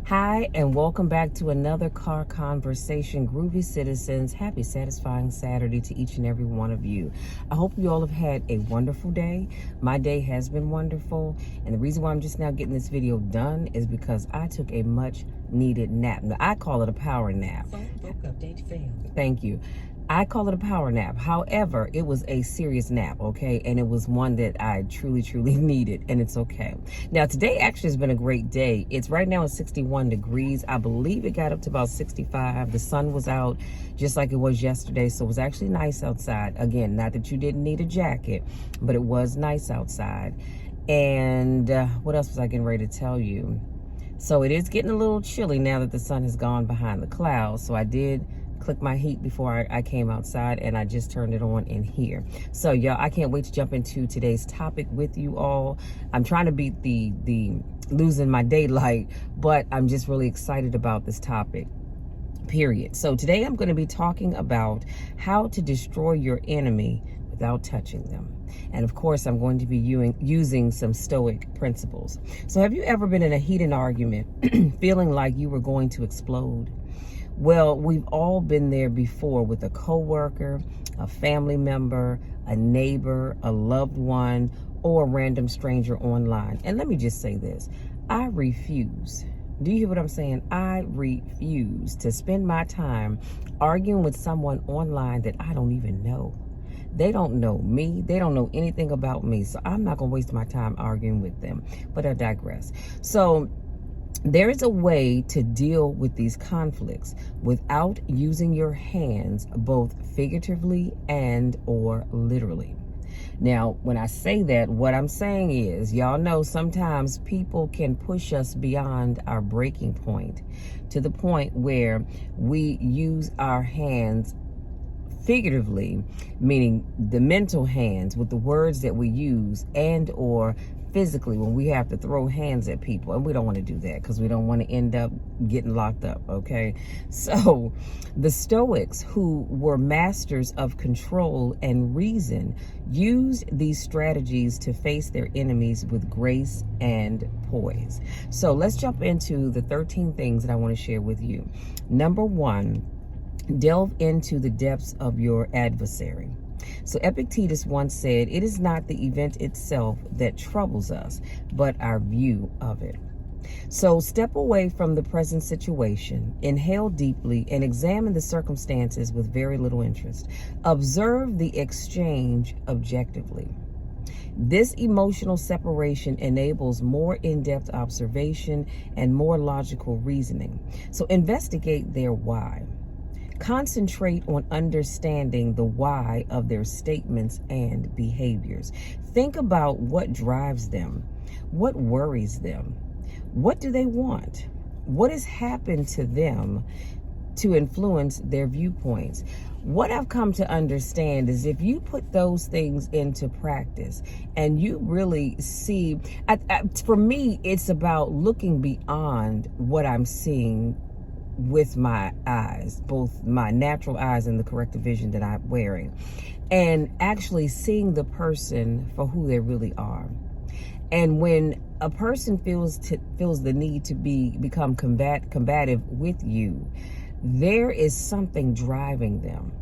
Hi, and welcome back to another car conversation. Groovy citizens, happy, satisfying Saturday to each and every one of you. I hope you all have had a wonderful day. My day has been wonderful, and the reason why I'm just now getting this video done is because I took a much needed nap. Now, I call it a power nap. Phone book update failed. Thank you. I call it a power nap. However, it was a serious nap, okay? And it was one that I truly needed, and it's okay. Now, today actually has been a great day. It's right now at 61 degrees. I believe it got up to about 65. The sun was out just like it was yesterday, so it was actually nice outside. Again, not that you didn't need a jacket, but it was nice outside. And what else was I getting ready to tell you? So it is getting a little chilly now that the sun has gone behind the clouds. So I did click my heat before I came outside, and I just turned it on in here. So y'all, I can't wait to jump into today's topic with you all. I'm trying to beat the losing my daylight, but I'm just really excited about this topic, period. So today I'm going to be talking about how to destroy your enemy without touching them. And of course, I'm going to be using some Stoic principles. So have you ever been in a heated argument feeling like you were going to explode? Well, we've all been there before with a coworker, a family member, a neighbor, a loved one, or a random stranger online. And let me just say this, I refuse. Do you hear what I'm saying? I refuse to spend my time arguing with someone online that I don't even know. They don't know me. They don't know anything about me. So I'm not going to waste my time arguing with them. But I digress. So there is a way to deal with these conflicts without using your hands, both figuratively and or literally. Now, when I say that, what I'm saying is, y'all know sometimes people can push us beyond our breaking point to the point where we use our hands figuratively, meaning the mental hands with the words that we use, and or physically when we have to throw hands at people. And we don't want to do that because we don't want to end up getting locked up, okay? So the Stoics, who were masters of control and reason, used these strategies to face their enemies with grace and poise. So let's jump into the 13 things that I want to share with you. Number one, delve into the depths of your adversary. So Epictetus once said, "It is not the event itself that troubles us, but our view of it." So step away from the present situation, inhale deeply, and examine the circumstances with very little interest. Observe the exchange objectively. This emotional separation enables more in-depth observation and more logical reasoning. So investigate their why. Concentrate on understanding the why of their statements and behaviors. Think about what drives them, what worries them, what do they want, what has happened to them to influence their viewpoints. What I've come to understand is if you put those things into practice and you really see, for me, it's about looking beyond what I'm seeing with my eyes, both my natural eyes and the corrective vision that I'm wearing, and actually seeing the person for who they really are. And when a person feels the need to become combative with you, there is something driving them.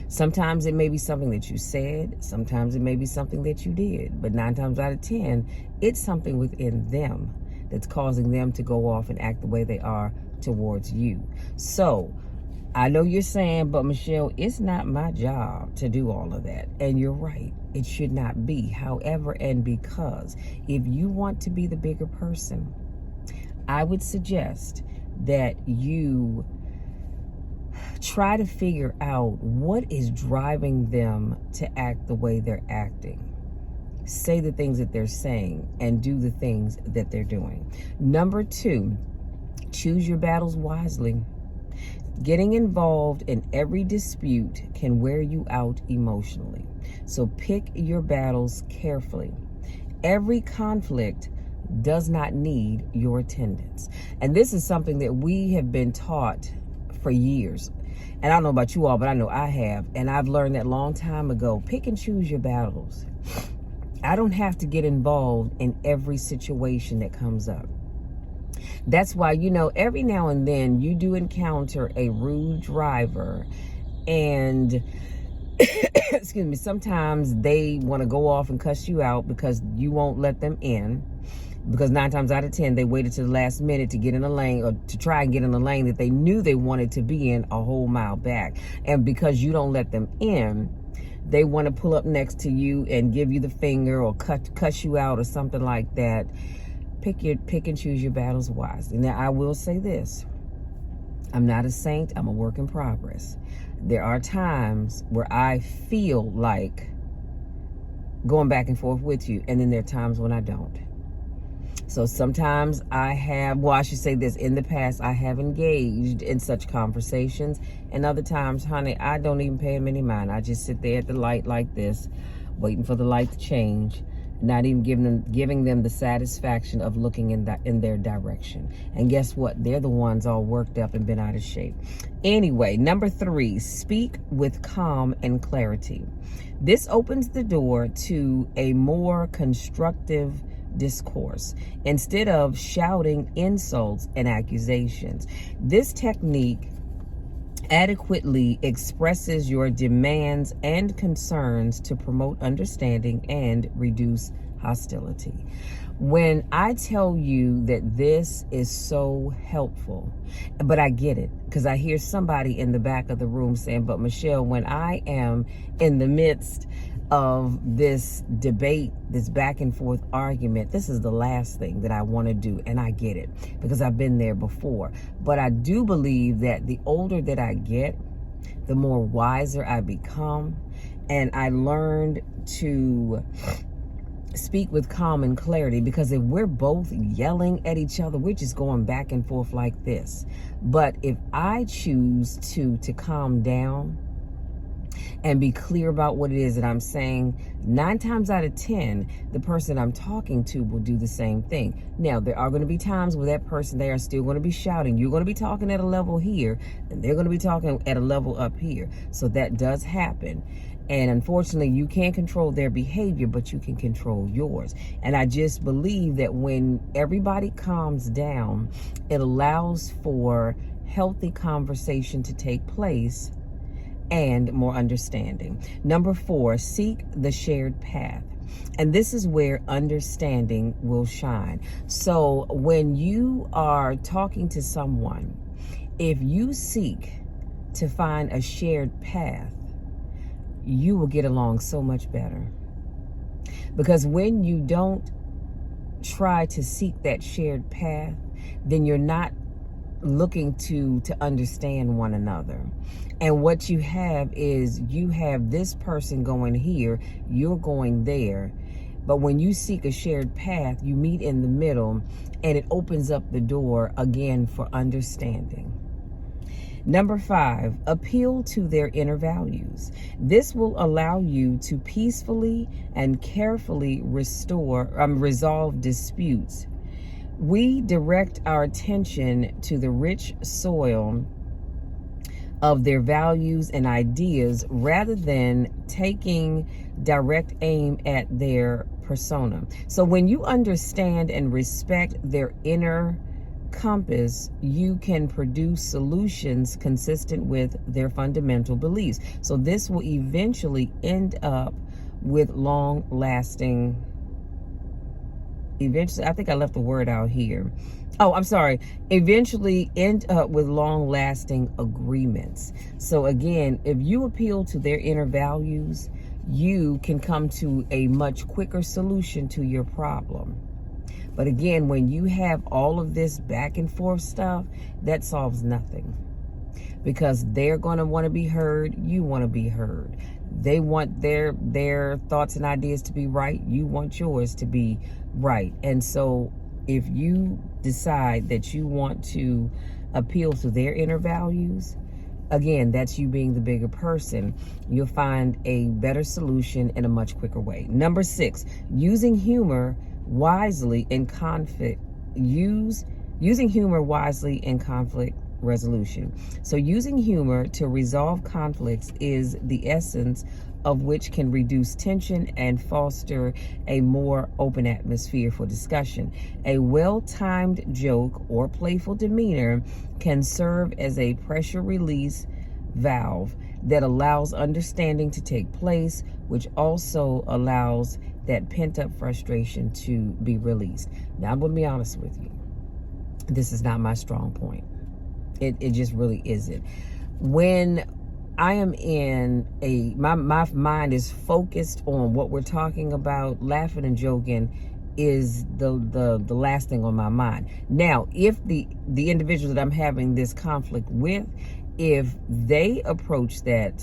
Sometimes it may be something that you said, sometimes it may be something that you did, but 9 times out of 10, it's something within them that's causing them to go off and act the way they are towards you. So I know you're saying, but Michelle, it's not my job to do all of that. And you're right, it should not be. However, and because if you want to be the bigger person, I would suggest that you try to figure out what is driving them to act the way they're acting. Say the things that they're saying and do the things that they're doing. Number 2, choose your battles wisely. Getting involved in every dispute can wear you out emotionally. So pick your battles carefully. Every conflict does not need your attendance. And this is something that we have been taught for years. And I don't know about you all, but I know I have. And I've learned that long time ago. Pick and choose your battles. I don't have to get involved in every situation that comes up. That's why, every now and then you do encounter a rude driver, and excuse me, sometimes they want to go off and cuss you out because you won't let them in. Because 9 times out of 10, they waited to the last minute to get in a lane, or to try and get in a lane that they knew they wanted to be in a whole mile back. And because you don't let them in, they want to pull up next to you and give you the finger or cuss you out or something like that. Pick and choose your battles wisely. Now, I will say this. I'm not a saint. I'm a work in progress. There are times where I feel like going back and forth with you, and then there are times when I don't. So sometimes I should say this, in the past, I have engaged in such conversations, and other times, honey, I don't even pay them any mind. I just sit there at the light like this, waiting for the light to change, not even giving them the satisfaction of looking in their direction. And guess what? They're the ones all worked up and been out of shape. Anyway, number 3, speak with calm and clarity. This opens the door to a more constructive discourse instead of shouting insults and accusations. This technique adequately expresses your demands and concerns to promote understanding and reduce hostility. When I tell you that this is so helpful, but I get it, because I hear somebody in the back of the room saying, but Michelle, when I am in the midst of this debate, this back and forth argument, this is the last thing that I want to do. And I get it, because I've been there before. But I do believe that the older that I get, the more wiser I become. And I learned to speak with calm and clarity, because if we're both yelling at each other, we're just going back and forth like this. But if I choose to calm down and be clear about what it is that I'm saying, 9 times out of 10, the person I'm talking to will do the same thing. Now, there are going to be times where that person, they are still going to be shouting. You're going to be talking at a level here, and they're going to be talking at a level up here. So that does happen. And unfortunately, you can't control their behavior, but you can control yours. And I just believe that when everybody calms down, it allows for healthy conversation to take place and more understanding. Number 4, seek the shared path. And this is where understanding will shine. So when you are talking to someone, if you seek to find a shared path, you will get along so much better. Because when you don't try to seek that shared path, then you're not looking to understand one another. And what you have is, you have this person going here, you're going there. But when you seek a shared path, you meet in the middle, and it opens up the door again for understanding. Number 5, appeal to their inner values. This will allow you to peacefully and carefully resolve disputes. We direct our attention to the rich soil of their values and ideas, rather than taking direct aim at their persona. So when you understand and respect their inner compass, you can produce solutions consistent with their fundamental beliefs. So this will eventually end up with long-lasting, I think I left the word out here. Oh, I'm sorry. Eventually end up with long-lasting agreements. So again, if you appeal to their inner values, you can come to a much quicker solution to your problem. But again, when you have all of this back and forth stuff, that solves nothing. Because they're going to want to be heard, you want to be heard. They want their thoughts and ideas to be right, you want yours to be right. And so if you decide that you want to appeal to their inner values, again, that's you being the bigger person. You'll find a better solution in a much quicker way. Number 6, using humor wisely in conflict. Using humor wisely in conflict resolution. So using humor to resolve conflicts is the essence of which can reduce tension and foster a more open atmosphere for discussion. A well-timed joke or playful demeanor can serve as a pressure release valve that allows understanding to take place, which also allows that pent-up frustration to be released. Now, I'm going to be honest with you. This is not my strong point. It just really isn't. When I am in my mind is focused on what we're talking about, laughing and joking is the last thing on my mind. Now, if the individuals that I'm having this conflict with, if they approach that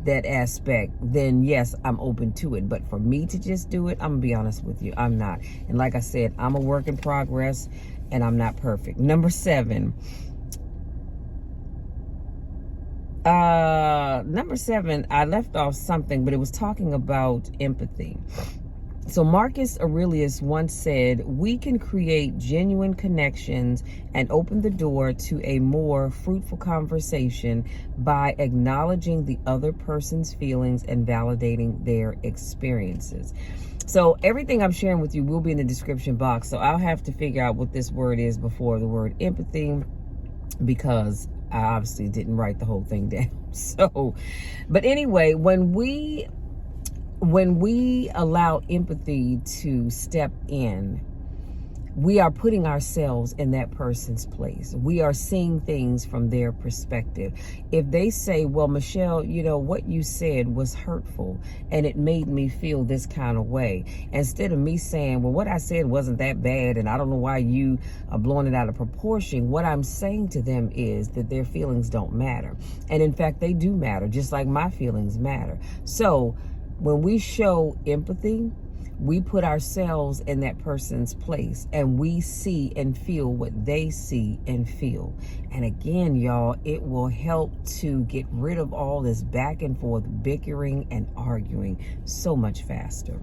aspect, then yes, I'm open to it. But for me to just do it, I'm gonna be honest with you, I'm not. And like I said, I'm a work in progress and I'm not perfect. Number 7. Number 7, I left off something, but it was talking about empathy. So Marcus Aurelius once said, we can create genuine connections and open the door to a more fruitful conversation by acknowledging the other person's feelings and validating their experiences. So everything I'm sharing with you will be in the description box. So I'll have to figure out what this word is before the word empathy, because I obviously didn't write the whole thing down. So, but anyway, when we allow empathy to step in, we are putting ourselves in that person's place. We are seeing things from their perspective. If they say, well, Michelle, you know, what you said was hurtful and it made me feel this kind of way, instead of me saying, well, what I said wasn't that bad and I don't know why you are blowing it out of proportion, what I'm saying to them is that their feelings don't matter. And in fact, they do matter, just like my feelings matter. So when we show empathy, we put ourselves in that person's place and we see and feel what they see and feel. And again, y'all, it will help to get rid of all this back and forth bickering and arguing so much faster.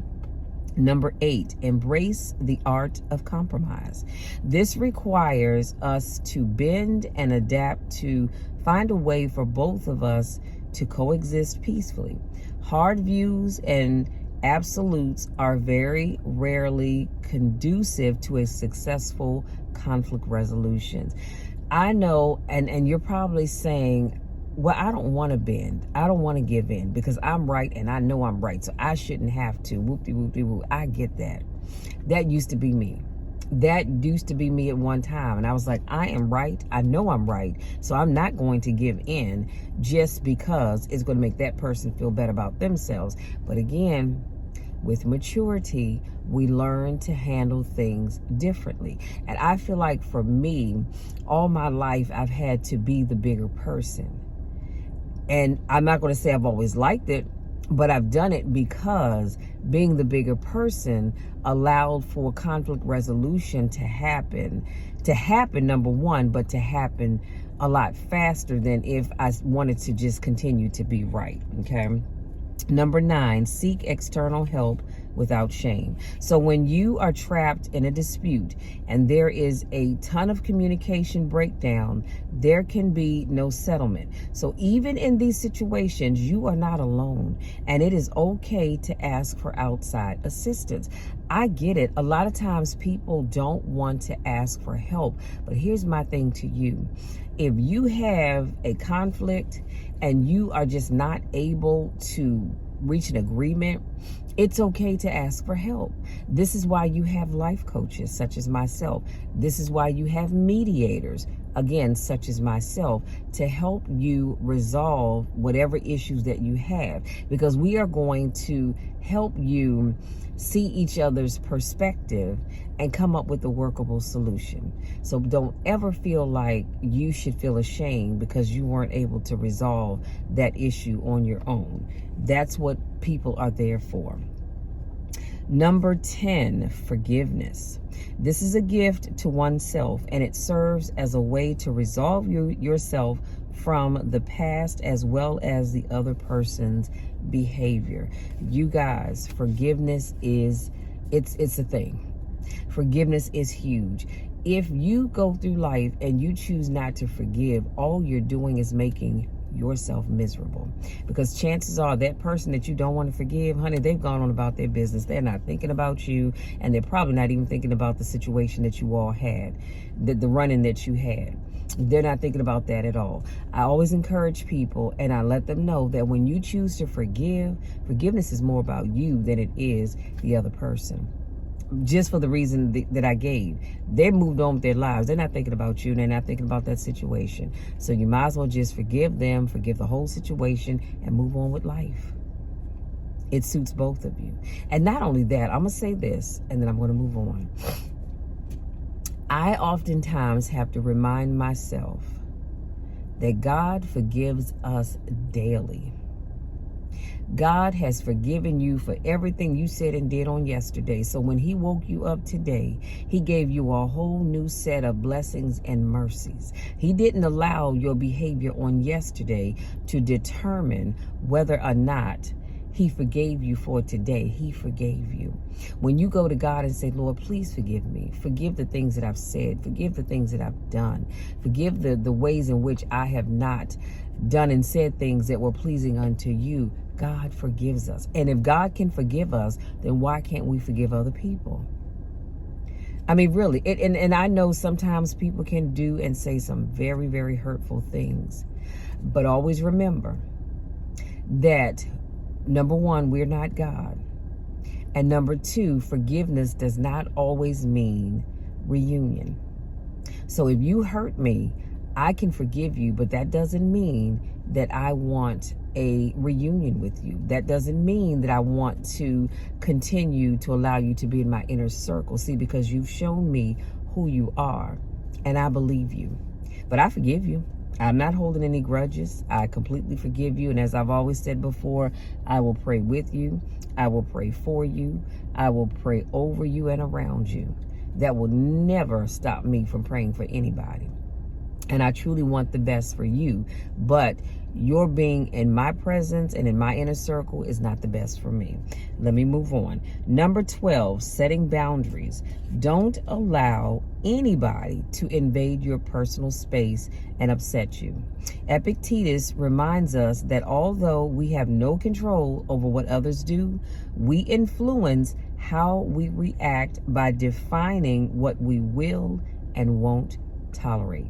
Number 8, embrace the art of compromise. This requires us to bend and adapt to find a way for both of us to coexist peacefully. Hard views and absolutes are very rarely conducive to a successful conflict resolution. I know, and you're probably saying, well, I don't want to bend. I don't want to give in because I'm right and I know I'm right, so I shouldn't have to. Whoop-de-whoop-de-whoop. I get that. That used to be me. That used to be me at one time. And I was like, I am right. I know I'm right. So I'm not going to give in just because it's going to make that person feel better about themselves. But again, with maturity, we learn to handle things differently. And I feel like for me, all my life, I've had to be the bigger person. And I'm not going to say I've always liked it, but I've done it because being the bigger person allowed for conflict resolution to happen, number one, but to happen a lot faster than if I wanted to just continue to be right, okay? Number 9, seek external help without shame. So when you are trapped in a dispute and there is a ton of communication breakdown, there can be no settlement. So even in these situations, you are not alone, and it is okay to ask for outside assistance. I get it. A lot of times people don't want to ask for help, but here's my thing to you. If you have a conflict and you are just not able to reach an agreement, it's okay to ask for help. This is why you have life coaches, such as myself. This is why you have mediators, again, such as myself, to help you resolve whatever issues that you have, because we are going to help you see each other's perspective and come up with a workable solution. So don't ever feel like you should feel ashamed because you weren't able to resolve that issue on your own. That's what people are there for. Number 10, forgiveness. This is a gift to oneself, and it serves as a way to resolve yourself from the past as well as the other person's behavior. You guys, forgiveness is, it's a thing. Forgiveness is huge. If you go through life and you choose not to forgive, all you're doing is making yourself miserable. Because chances are that person that you don't want to forgive, honey, they've gone on about their business. They're not thinking about you, and they're probably not even thinking about the situation that you all had, the run-in that you had. They're not thinking about that at all. I always encourage people, and I let them know that when you choose to forgive, forgiveness is more about you than it is the other person. Just for the reason that I gave. They moved on with their lives. They're not thinking about you, and they're not thinking about that situation. So you might as well just forgive them, forgive the whole situation, and move on with life. It suits both of you. And not only that, I'm going to say this, and then I'm going to move on. I oftentimes have to remind myself that God forgives us daily. God has forgiven you for everything you said and did on yesterday. So when he woke you up today, he gave you a whole new set of blessings and mercies. He didn't allow your behavior on yesterday to determine whether or not he forgave you for today. He forgave you. When you go to God and say, Lord, please forgive me. Forgive the things that I've said. Forgive the things that I've done. Forgive the ways in which I have not done and said things that were pleasing unto you. God forgives us. And if God can forgive us, then why can't we forgive other people? I mean, really. And I know sometimes people can do and say some very, very hurtful things. But always remember that, number one, we're not God. And number two, forgiveness does not always mean reunion. So if you hurt me, I can forgive you, but that doesn't mean that I want a reunion with you. That doesn't mean that I want to continue to allow you to be in my inner circle. See, because you've shown me who you are, and I believe you. But I forgive you. I'm not holding any grudges. I completely forgive you. And as I've always said before, I will pray with you. I will pray for you. I will pray over you and around you. That will never stop me from praying for anybody. And I truly want the best for you. But your being in my presence and in my inner circle is not the best for me. Let me move on. Number 12, setting boundaries. Don't allow anybody to invade your personal space and upset you. Epictetus reminds us that although we have no control over what others do, we influence how we react by defining what we will and won't tolerate.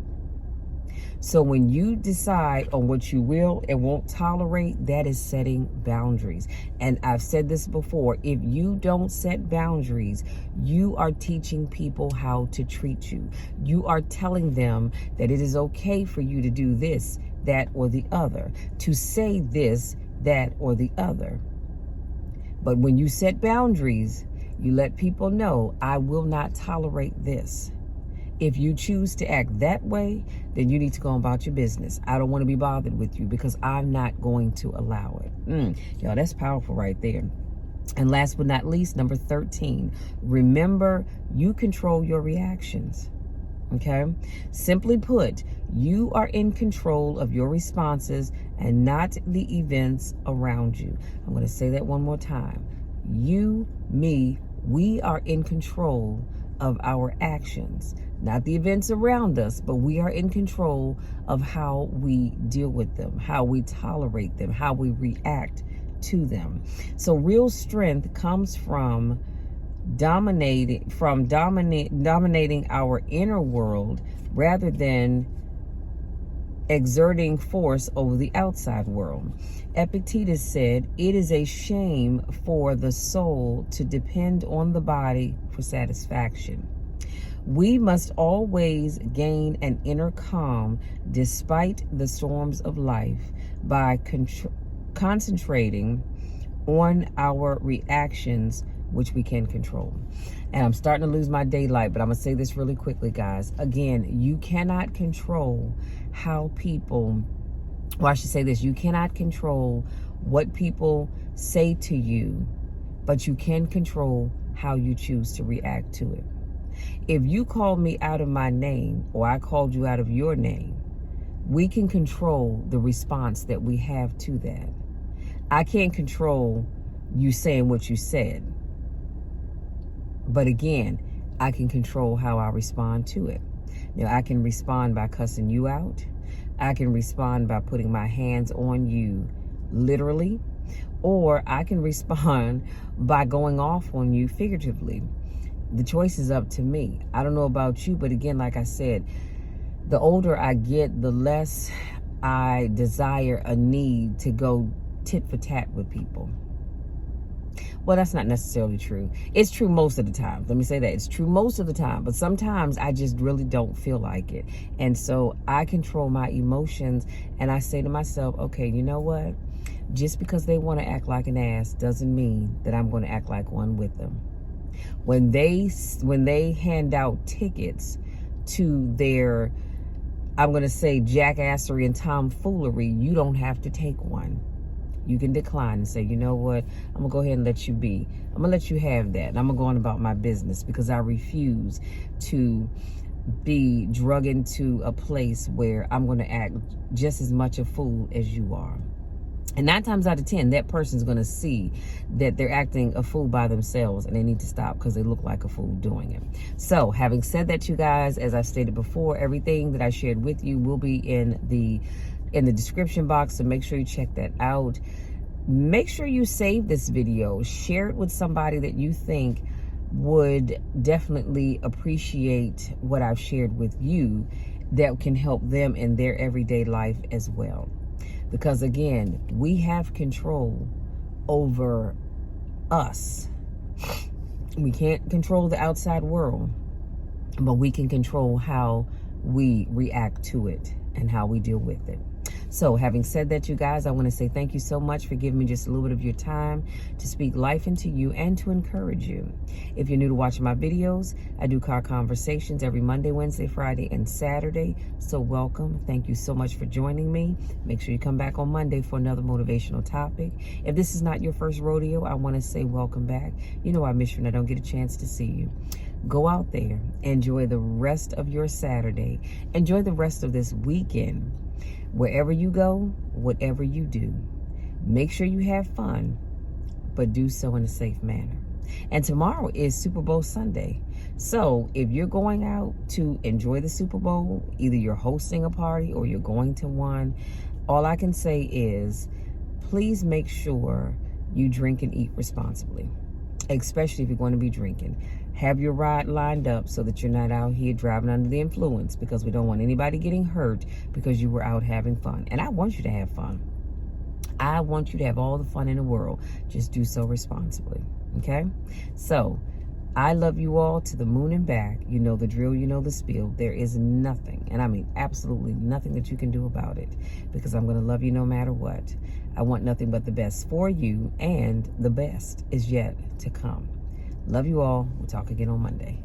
So when you decide on what you will and won't tolerate, that is setting boundaries. And I've said this before, if you don't set boundaries, you are teaching people how to treat you. You are telling them that it is okay for you to do this, that, or the other, to say this, that, or the other. But when you set boundaries, you let people know, I will not tolerate this. If you choose to act that way, then you need to go about your business. I don't want to be bothered with you because I'm not going to allow it. Yo, that's powerful right there. And last but not least, number 13, remember you control your reactions. Okay? Simply put, you are in control of your responses and not the events around you. I'm going to say that one more time. You, me, we are in control of our actions. Not the events around us, but we are in control of how we deal with them, how we tolerate them, how we react to them. So real strength comes from dominating our inner world rather than exerting force over the outside world. Epictetus said, it is a shame for the soul to depend on the body for satisfaction. We must always gain an inner calm despite the storms of life by concentrating on our reactions, which we can control. And I'm starting to lose my daylight, but I'm going to say this really quickly, guys. Again, you cannot control how people, well, I should say this, you cannot control what people say to you, but you can control how you choose to react to it. If you called me out of my name or I called you out of your name, we can control the response that we have to that. I can't control you saying what you said. But again, I can control how I respond to it. Now, I can respond by cussing you out. I can respond by putting my hands on you, literally, or I can respond by going off on you figuratively. The choice is up to me. I don't know about you, but again, like I said, the older I get, the less I desire a need to go tit for tat with people. Well, that's not necessarily true. It's true most of the time. Let me say that. It's true most of the time. But sometimes I just really don't feel like it. And so I control my emotions and I say to myself, okay, you know what? Just because they want to act like an ass doesn't mean that I'm going to act like one with them. When they hand out tickets to their, I'm going to say, jackassery and tomfoolery, you don't have to take one. You can decline and say, you know what, I'm going to go ahead and let you be. I'm going to let you have that. And I'm going to go on about my business because I refuse to be drug into a place where I'm going to act just as much a fool as you are. And 9 times out of 10, that person's going to see that they're acting a fool by themselves and they need to stop because they look like a fool doing it. So having said that, you guys, as I've stated before, everything that I shared with you will be in the description box, so make sure you check that out. Make sure you save this video, share it with somebody that you think would definitely appreciate what I've shared with you, that can help them in their everyday life as well. Because again, we have control over us. We can't control the outside world, but we can control how we react to it and how we deal with it. So having said that, you guys, I want to say thank you so much for giving me just a little bit of your time to speak life into you and to encourage you. If you're new to watching my videos, I do car conversations every Monday, Wednesday, Friday, and Saturday. So welcome. Thank you so much for joining me. Make sure you come back on Monday for another motivational topic. If this is not your first rodeo, I want to say welcome back. You know I miss you and I don't get a chance to see you. Go out there, enjoy the rest of your Saturday. Enjoy the rest of this weekend. Wherever you go, whatever you do, make sure you have fun, but do so in a safe manner. And tomorrow is Super Bowl Sunday. So if you're going out to enjoy the Super Bowl, either you're hosting a party or you're going to one, all I can say is please make sure you drink and eat responsibly, especially if you're going to be drinking. Have your ride lined up so that you're not out here driving under the influence, because we don't want anybody getting hurt because you were out having fun. And I want you to have fun. I want you to have all the fun in the world. Just do so responsibly. Okay? So I love you all to the moon and back. You know the drill, you know the spiel. There is nothing, and I mean absolutely nothing that you can do about it, because I'm going to love you no matter what. I want nothing but the best for you, and the best is yet to come. Love you all. We'll talk again on Monday.